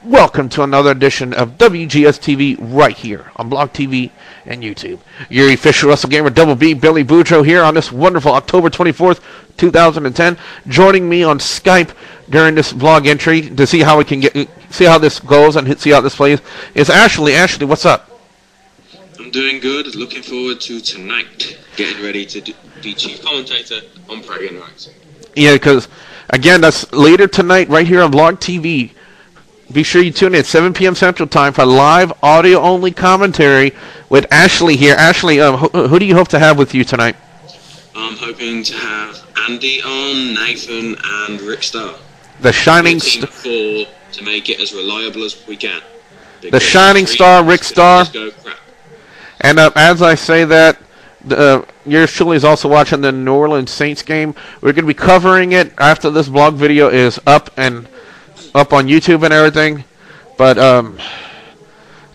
Welcome to another edition of Wgs-Tv right here on Blog TV and YouTube. Your official Wrestle Gamer Double B, Billy Boudreaux here on this wonderful October 24th, 2010. Joining me on Skype during this vlog entry to see how we can see how this goes and see how this plays is Ashley. Ashley, what's up? I'm doing good. Looking forward to tonight. Getting ready to be chief commentator on Prairie Interactive. Yeah, because again, that's later tonight right here on Blog TV. Be sure you tune in at 7 p.m. Central Time for live audio-only commentary with Ashley here. Ashley, who do you hope to have with you tonight? I'm hoping to have Andy on, Nathan, and Rick Starr. The Shining Star. To make it as reliable as we can. The Shining Star, Rick Starr. And as I say that, yours truly is also watching the New Orleans Saints game. We're going to be covering it after this blog video is up on YouTube and everything, but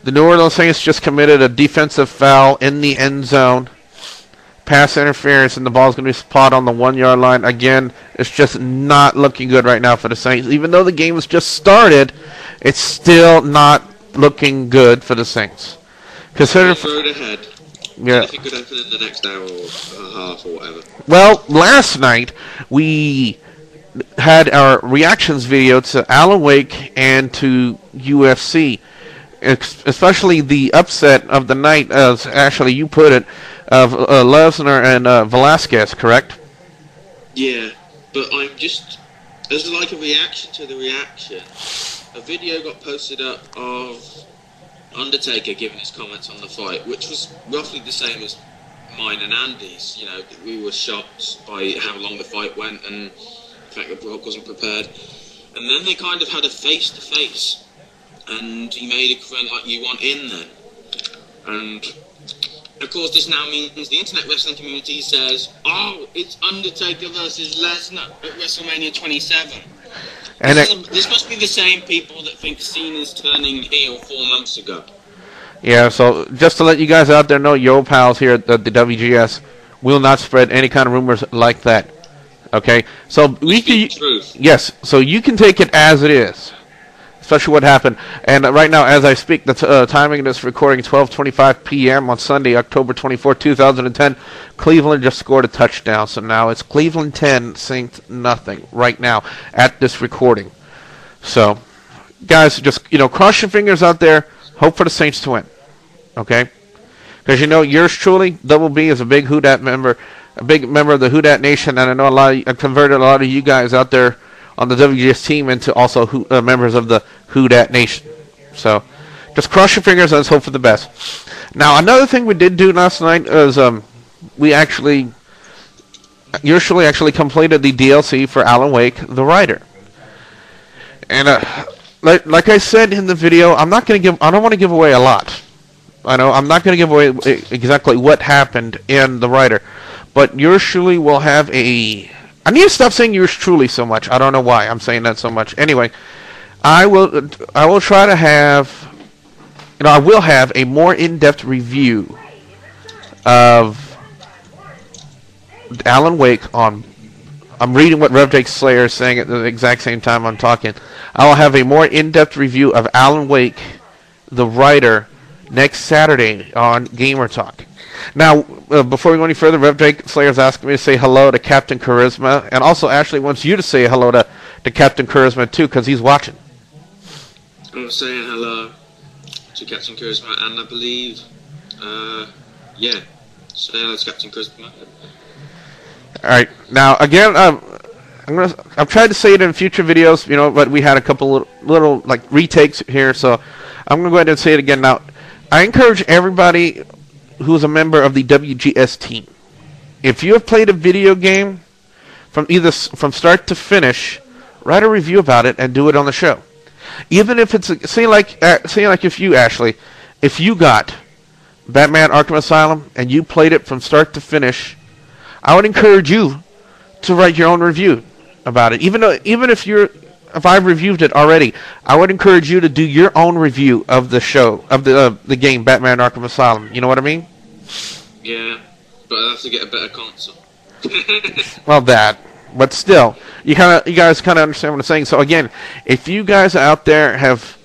the New Orleans Saints just committed a defensive foul in the end zone, pass interference, and the ball's going to be spot on the 1-yard line. Again, it's just not looking good right now for the Saints. Even though the game has just started, it's still not looking good for the Saints. Consider road ahead. Yeah. Anything could happen in the next hour or a half or whatever. Well, last night we had our reactions video to Alan Wake and to UFC, especially the upset of the night, as Ashley you put it, of Lesnar and Velasquez, correct? Yeah, but I'm just, as like a reaction to the reaction, a video got posted up of Undertaker giving his comments on the fight, which was roughly the same as mine and Andy's. You know, we were shocked by how long the fight went and the fact that Brock wasn't prepared. And then they kind of had a face-to-face. And he made a comment like, you want in then? And, of course, this now means the internet wrestling community says, oh, it's Undertaker versus Lesnar at WrestleMania 27. And this must be the same people that think Cena's turning heel 4 months ago. Yeah, so just to let you guys out there know, your pals here at the WGS will not spread any kind of rumors like that. Okay, so we can, yes, so you can take it as it is, especially what happened. And right now, as I speak, the timing of this recording, 12:25 p.m. on Sunday, October 24, 2010. Cleveland just scored a touchdown, so now it's Cleveland 10, Saints nothing right now at this recording. So, guys, just cross your fingers out there. Hope for the Saints to win. Okay, because yours truly, Double B, is a big Who Dat member. A big member of the Who Dat Nation, and I know I converted a lot of you guys out there on the WGS team into also members of the Who Dat Nation. So, just cross your fingers and let's hope for the best. Now, another thing we did do last night is yours truly actually completed the DLC for Alan Wake, the writer. And like I said in the video, I don't want to give away a lot. I know I'm not going to give away exactly what happened in the writer. But yours truly will have I need to stop saying yours truly so much. I don't know why I'm saying that so much. Anyway, I will try to have, I will have a more in-depth review of Alan Wake on. I'm reading what Rev Jake Slayer is saying at the exact same time I'm talking. I will have a more in-depth review of Alan Wake, the writer, next Saturday on Gamer Talk. Now, before we go any further, Rev Jake Slayer's asking me to say hello to Captain Charisma, and also Ashley wants you to say hello to Captain Charisma too, because he's watching. I'm saying hello to Captain Charisma, and I believe, yeah, say hello to Captain Charisma. All right, now again, I've tried to say it in future videos, but we had a couple little like retakes here, so I'm gonna go ahead and say it again. Now, I encourage everybody who is a member of the WGS team, if you have played a video game from start to finish, write a review about it and do it on the show. Even if it's say like if you, Ashley, if you got Batman Arkham Asylum and you played it from start to finish, I would encourage you to write your own review about it. Even if I've reviewed it already, I would encourage you to do your own review of the show, of the game Batman Arkham Asylum. You know what I mean? Yeah, but I'll have to get a better console. Well, but still, you guys kind of understand what I'm saying. So again, if you guys out there have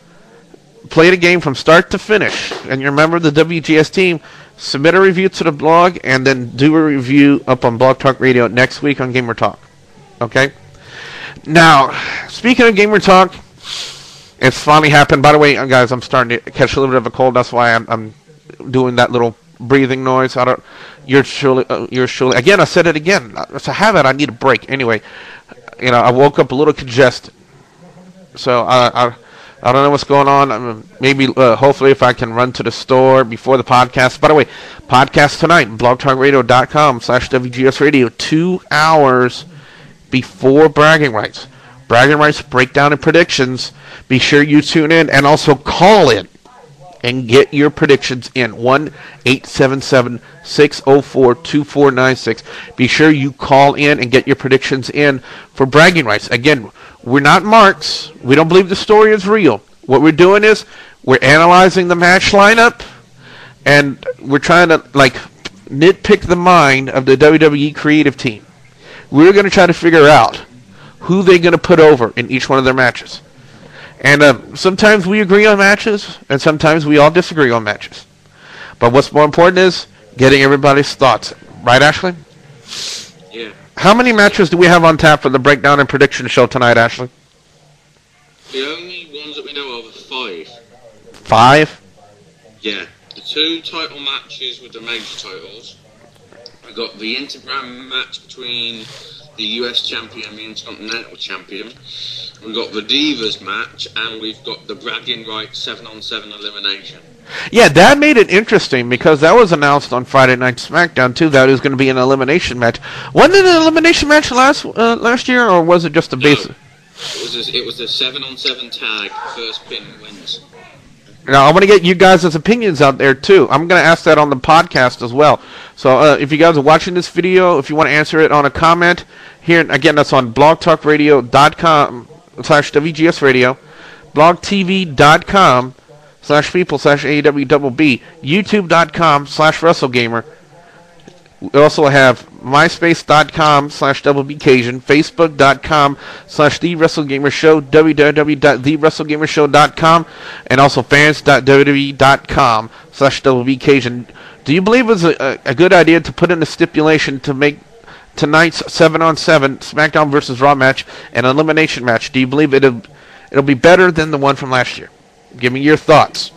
play the game from start to finish, and you're a member of the WGS team, submit a review to the blog, and then do a review up on Blog Talk Radio next week on Gamer Talk. Okay? Now, speaking of Gamer Talk, it's finally happened. By the way, guys, I'm starting to catch a little bit of a cold. That's why I'm doing that little breathing noise. You're surely. Again, I said it again. It's a habit. I need a break. Anyway, I woke up a little congested. So I don't know what's going on. Maybe, hopefully, if I can run to the store before the podcast. By the way, podcast tonight, blogtalkradio.com/WGS Radio, 2 hours before Bragging Rights. Bragging Rights, breakdown, and predictions. Be sure you tune in and also call in and get your predictions in. 1-877-604-2496. Be sure you call in and get your predictions in for Bragging Rights. Again, we're not marks. We don't believe the story is real. What we're doing is we're analyzing the match lineup, and we're trying to nitpick the mind of the WWE creative team. We're going to try to figure out who they're going to put over in each one of their matches. And sometimes we agree on matches, and sometimes we all disagree on matches. But what's more important is getting everybody's thoughts. Right, Ashley? Yeah. How many matches do we have on tap for the breakdown and prediction show tonight, Ashley? The only ones that we know of are 5. 5? Yeah. The 2 title matches with the major titles. We've got the Interbrand match between the US Champion and the Intercontinental Champion. We've got the Divas match, and we've got the Bragging Rights 7-on-7 elimination. Yeah, that made it interesting because that was announced on Friday Night SmackDown too. That it was going to be an elimination match. Wasn't it an elimination match last year, or was it just a basic? No, it was the 7-on-7 tag. First pin wins. Now I want to get you guys' opinions out there too. I'm going to ask that on the podcast as well. So if you guys are watching this video, if you want to answer it on a comment here, again, that's on blogtalkradio.com/WGS Radio, blogtv.com/people/AEWBB, youtube.com/WrestleGamer. We also have myspace.com/DoubleBCajun, facebook.com/TheWrestleGamerShow, www.TheWrestleGamerShow.com, and also fans.wwe.com/DoubleBCajun. Do you believe it was a good idea to put in a stipulation to make tonight's 7-on-7 SmackDown vs. Raw match an elimination match? Do you believe it'll be better than the one from last year? Give me your thoughts.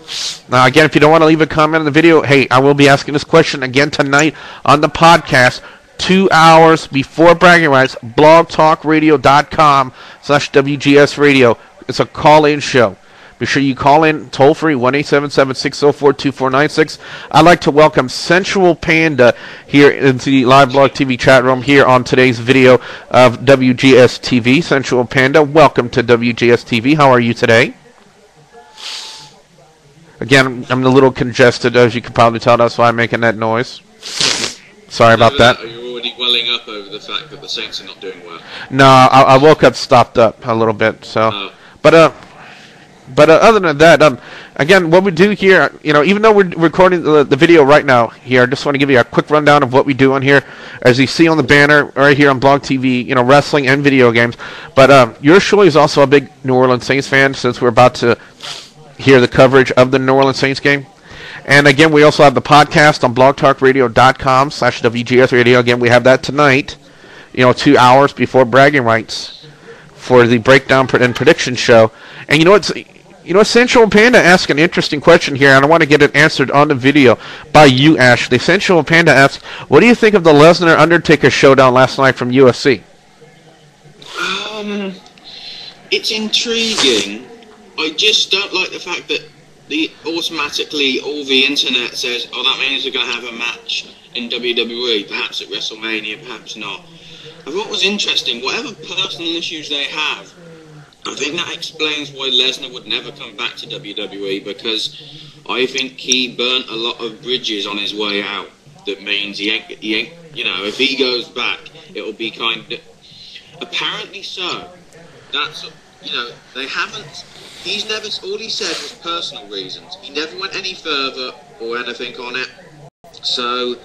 Now, again, if you don't want to leave a comment on the video, hey, I will be asking this question again tonight on the podcast, 2 hours before Bragging Rights, blogtalkradio.com/WGS Radio. It's a call-in show. Be sure you call in toll-free, 1-877-604-2496. I'd like to welcome Sensual Panda here into the live blog TV chat room here on today's video of WGS TV. Sensual Panda, welcome to WGS TV. How are you today? Again, I'm a little congested, as you can probably tell. That's why I'm making that noise. Sorry about that. Are you already welling up over the fact that the Saints are not doing well? No, I woke up, stopped up a little bit. So, But other than that, again, what we do here, even though we're recording the video right now here, I just want to give you a quick rundown of what we do on here. As you see on the banner right here on Blog TV, wrestling and video games. But yours truly is also a big New Orleans Saints fan, since we're about to hear the coverage of the New Orleans Saints game. And again, we also have the podcast on blogtalkradio.com/WGS Radio. Again, we have that tonight, 2 hours before Bragging Rights for the breakdown and prediction show. And Sensual Panda asked an interesting question here, and I want to get it answered on the video by you, Ashley. Sensual Panda asks, what do you think of the Lesnar-Undertaker showdown last night from UFC? It's intriguing. I just don't like the fact that automatically all the internet says, oh, that means they're going to have a match in WWE, perhaps at WrestleMania, perhaps not. I thought it was interesting, whatever personal issues they have, I think that explains why Lesnar would never come back to WWE, because I think he burnt a lot of bridges on his way out. That means he ain't, if he goes back, it'll be kind of, apparently so. That's, they haven't, all he said was personal reasons. He never went any further or anything on it. So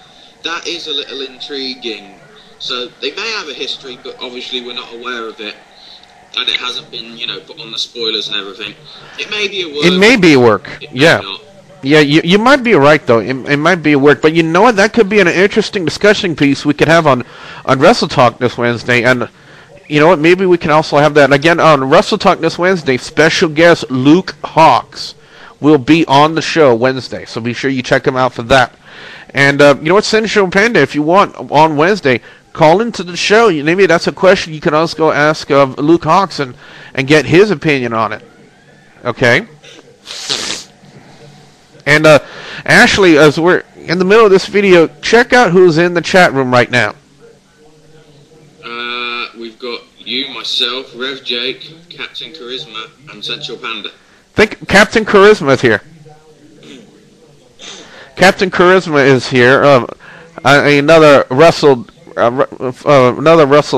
that is a little intriguing. So they may have a history, but obviously we're not aware of it. and it hasn't been, you know, put on the spoilers and everything. It may be a work. It may be a work. Yeah. Not. Yeah, you might be right, though. It might be a work. But you know what? That could be an interesting discussion piece we could have on Wrestle Talk this Wednesday. And you know what? Maybe we can also have that. Again, on Wrestle Talk this Wednesday, special guest Luke Hawks will be on the show Wednesday. So be sure you check him out for that. And you know what? Send Show Panda, if you want, on Wednesday, call into the show. Maybe that's a question you can also go ask of Luke Hawks and get his opinion on it. Okay? And Ashley, as we're in the middle of this video, check out who's in the chat room right now. We've got you, myself, Rev Jake, Captain Charisma, and Central Panda. Think Captain Charisma is here. Captain Charisma is here. Another Wrestle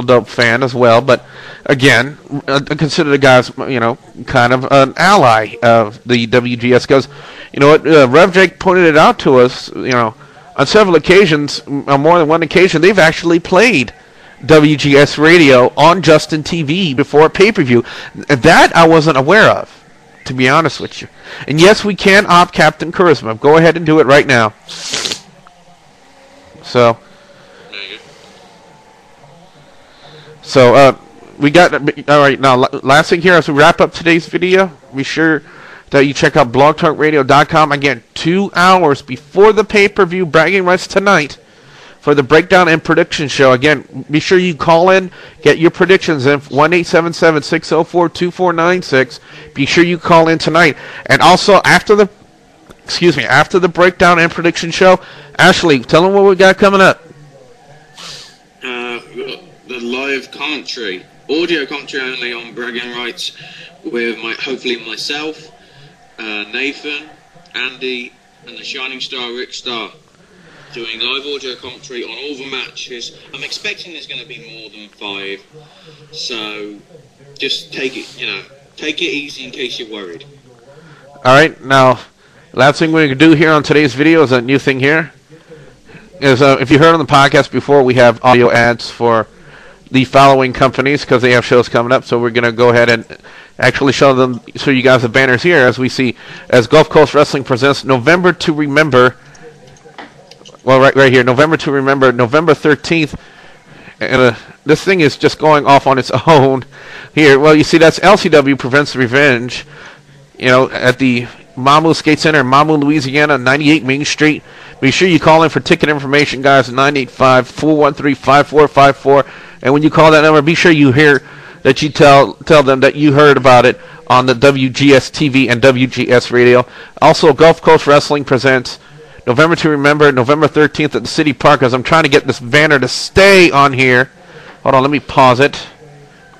Dope fan as well, but again, I consider the guys, you know, kind of an ally of the WGS, because, you know what, Rev Jake pointed it out to us, you know, on several occasions, on more than one occasion, they've actually played WGS Radio on Justin TV before pay-per-view. That I wasn't aware of, to be honest with you. And yes, we can opt Captain Charisma. Go ahead and do it right now. So we got, all right, now last thing here as we wrap up today's video, be sure that you check out blogtalkradio.com. Again, 2 hours before the pay-per-view, bragging rights tonight for the breakdown and prediction show. Again, be sure you call in, get your predictions in, 1-877-604-2496. Be sure you call in tonight. And also, after the breakdown and prediction show, Ashley, tell them what we got coming up. We've got the live commentary, audio commentary only on bragging rights, with hopefully myself, Nathan, Andy, and the Shining Star Rick Starr, doing live audio commentary on all the matches. I'm expecting there's going to be more than 5, so just take it easy in case you're worried. All right, now, last thing we're going to do here on today's video is a new thing here. Is if you heard on the podcast before, we have audio ads for the following companies because they have shows coming up. So we're going to go ahead and actually show you guys the banners here as we see, as Gulf Coast Wrestling presents November to Remember. Well, right here, November to Remember, November 13th. And this thing is just going off on its own here. Well, you see, that's LCW Prevents Revenge, you know, at the Mamu Skate Center in Mamu, Louisiana, 98 Main Street. Be sure you call in for ticket information, guys, 985-413-5454. And when you call that number, be sure you hear that you tell them that you heard about it on the WGS-TV and WGS Radio. Also, Gulf Coast Wrestling presents November to Remember, November 13th at the City Park, as I'm trying to get this banner to stay on here. Hold on, let me pause it.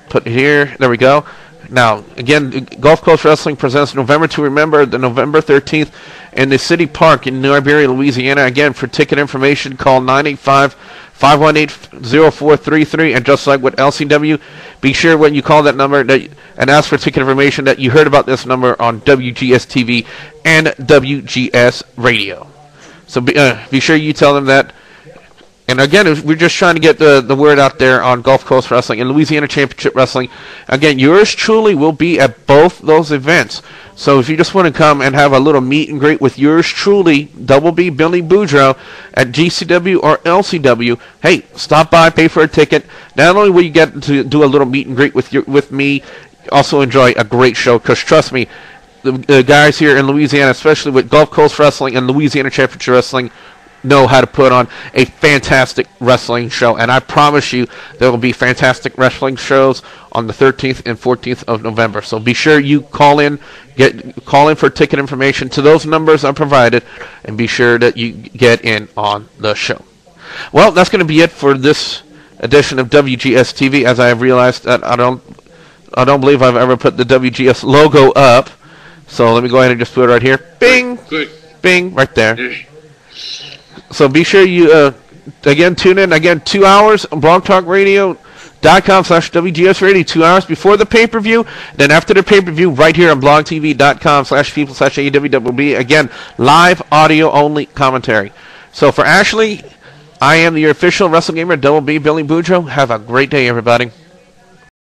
Put it here. There we go. Now, again, Gulf Coast Wrestling presents November to Remember, the November 13th in the City Park in New Iberia, Louisiana. Again, for ticket information, call 985-518-0433. And just like with LCW, be sure when you call that number and ask for ticket information that you heard about this number on WGS-TV and WGS Radio. So be sure you tell them that. And again, we're just trying to get the word out there on Gulf Coast Wrestling and Louisiana Championship Wrestling. Again, yours truly will be at both those events. So if you just want to come and have a little meet and greet with yours truly, Double B Billy Boudreaux, at GCW or LCW, hey, stop by, pay for a ticket. Not only will you get to do a little meet and greet with me, also enjoy a great show. Because trust me, the guys here in Louisiana, especially with Gulf Coast Wrestling and Louisiana Championship Wrestling, know how to put on a fantastic wrestling show. And I promise you there will be fantastic wrestling shows on the 13th and 14th of November. So be sure you call in for ticket information to those numbers I provided, and be sure that you get in on the show. Well, that's going to be it for this edition of WGS TV, as I have realized that I don't believe I've ever put the WGS logo up. So let me go ahead and just put it right here. Bing! Good. Bing! Right there. So be sure you, again, tune in, 2 hours on blogtalkradio.com/WGS Radio, 2 hours before the pay-per-view. Then after the pay-per-view, right here on blogtv.com/people/AEWWB. Again, live audio-only commentary. So for Ashley, I am your official WrestleGamer, Double B Billy Boudreaux. Have a great day, everybody.